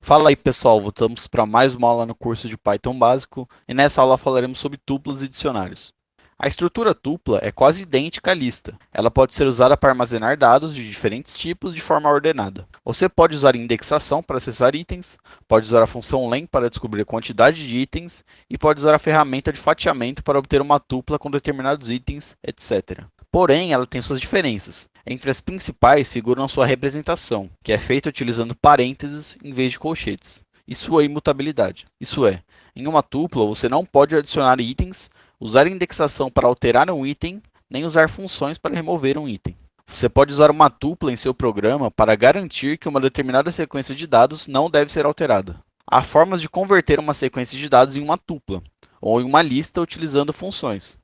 Fala aí pessoal, voltamos para mais uma aula no curso de Python básico e nessa aula falaremos sobre tuplas e dicionários. A estrutura tupla é quase idêntica à lista. Ela pode ser usada para armazenar dados de diferentes tipos de forma ordenada. Você pode usar indexação para acessar itens, pode usar a função len para descobrir a quantidade de itens e pode usar a ferramenta de fatiamento para obter uma tupla com determinados itens, etc. Porém, ela tem suas diferenças. Entre as principais figuram sua representação, que é feita utilizando parênteses em vez de colchetes, e sua imutabilidade. Isso é, em uma tupla você não pode adicionar itens, usar indexação para alterar um item, nem usar funções para remover um item. Você pode usar uma tupla em seu programa para garantir que uma determinada sequência de dados não deve ser alterada. Há formas de converter uma sequência de dados em uma tupla, ou em uma lista utilizando funções.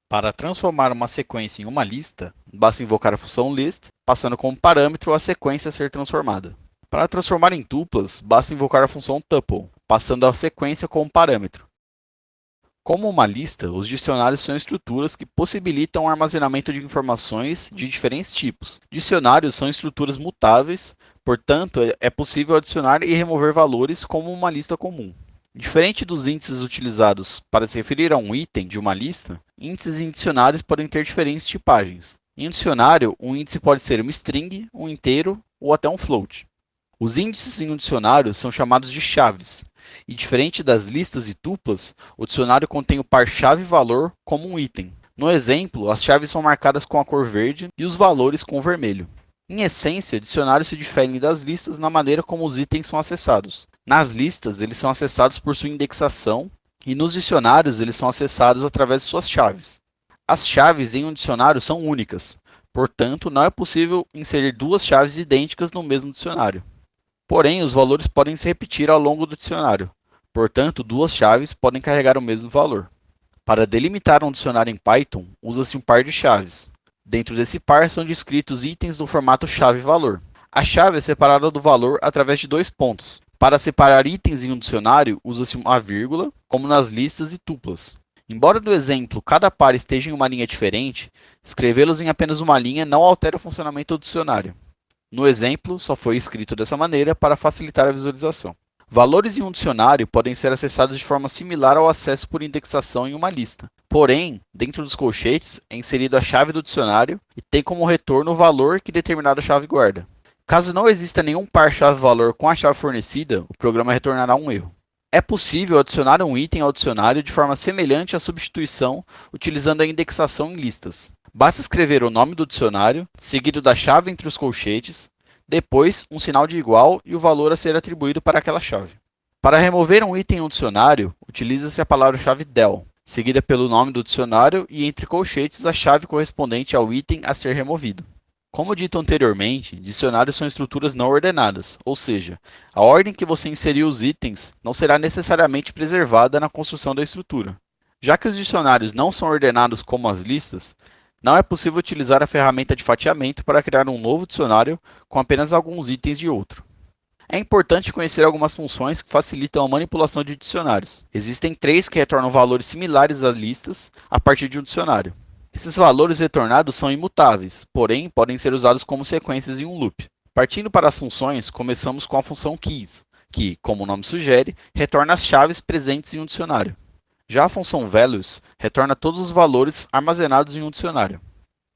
Para transformar uma sequência em uma lista, basta invocar a função list, passando como parâmetro a sequência a ser transformada. Para transformar em tuplas, basta invocar a função tuple, passando a sequência como parâmetro. Como uma lista, os dicionários são estruturas que possibilitam o armazenamento de informações de diferentes tipos. Dicionários são estruturas mutáveis, portanto, é possível adicionar e remover valores como uma lista comum. Diferente dos índices utilizados para se referir a um item de uma lista, índices em dicionários podem ter diferentes tipagens. Em um dicionário, um índice pode ser uma string, um inteiro ou até um float. Os índices em um dicionário são chamados de chaves, e diferente das listas e tuplas, o dicionário contém o par chave-valor como um item. No exemplo, as chaves são marcadas com a cor verde e os valores com o vermelho. Em essência, dicionários se diferem das listas na maneira como os itens são acessados. Nas listas, eles são acessados por sua indexação, e nos dicionários, eles são acessados através de suas chaves. As chaves em um dicionário são únicas, portanto, não é possível inserir duas chaves idênticas no mesmo dicionário. Porém, os valores podem se repetir ao longo do dicionário, portanto, duas chaves podem carregar o mesmo valor. Para delimitar um dicionário em Python, usa-se um par de chaves. Dentro desse par são descritos itens do formato chave-valor. A chave é separada do valor através de dois pontos. Para separar itens em um dicionário, usa-se uma vírgula, como nas listas e tuplas. Embora no exemplo cada par esteja em uma linha diferente, escrevê-los em apenas uma linha não altera o funcionamento do dicionário. No exemplo, só foi escrito dessa maneira para facilitar a visualização. Valores em um dicionário podem ser acessados de forma similar ao acesso por indexação em uma lista. Porém, dentro dos colchetes é inserida a chave do dicionário e tem como retorno o valor que determinada chave guarda. Caso não exista nenhum par chave-valor com a chave fornecida, o programa retornará um erro. É possível adicionar um item ao dicionário de forma semelhante à substituição utilizando a indexação em listas. Basta escrever o nome do dicionário, seguido da chave entre os colchetes, depois um sinal de igual e o valor a ser atribuído para aquela chave. Para remover um item em um dicionário, utiliza-se a palavra-chave del, seguida pelo nome do dicionário e entre colchetes a chave correspondente ao item a ser removido. Como dito anteriormente, dicionários são estruturas não ordenadas, ou seja, a ordem que você inseriu os itens não será necessariamente preservada na construção da estrutura. Já que os dicionários não são ordenados como as listas, não é possível utilizar a ferramenta de fatiamento para criar um novo dicionário com apenas alguns itens de outro. É importante conhecer algumas funções que facilitam a manipulação de dicionários. Existem três que retornam valores similares às listas a partir de um dicionário. Esses valores retornados são imutáveis, porém podem ser usados como sequências em um loop. Partindo para as funções, começamos com a função keys, que, como o nome sugere, retorna as chaves presentes em um dicionário. Já a função values retorna todos os valores armazenados em um dicionário.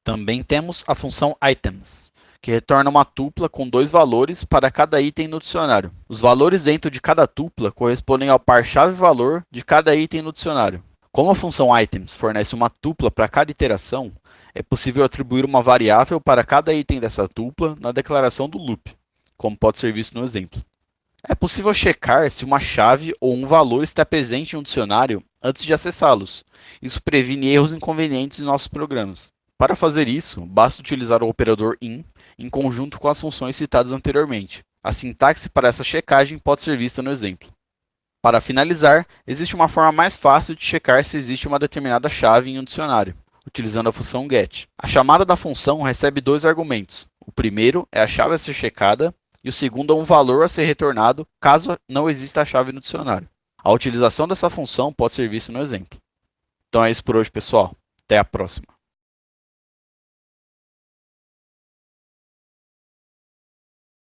Também temos a função items, que retorna uma tupla com dois valores para cada item no dicionário. Os valores dentro de cada tupla correspondem ao par chave-valor de cada item no dicionário. Como a função items fornece uma tupla para cada iteração, é possível atribuir uma variável para cada item dessa tupla na declaração do loop, como pode ser visto no exemplo. É possível checar se uma chave ou um valor está presente em um dicionário antes de acessá-los. Isso previne erros inconvenientes em nossos programas. Para fazer isso, basta utilizar o operador in em conjunto com as funções citadas anteriormente. A sintaxe para essa checagem pode ser vista no exemplo. Para finalizar, existe uma forma mais fácil de checar se existe uma determinada chave em um dicionário, utilizando a função get. A chamada da função recebe dois argumentos. O primeiro é a chave a ser checada e o segundo é um valor a ser retornado caso não exista a chave no dicionário. A utilização dessa função pode ser vista no exemplo. Então é isso por hoje, pessoal. Até a próxima.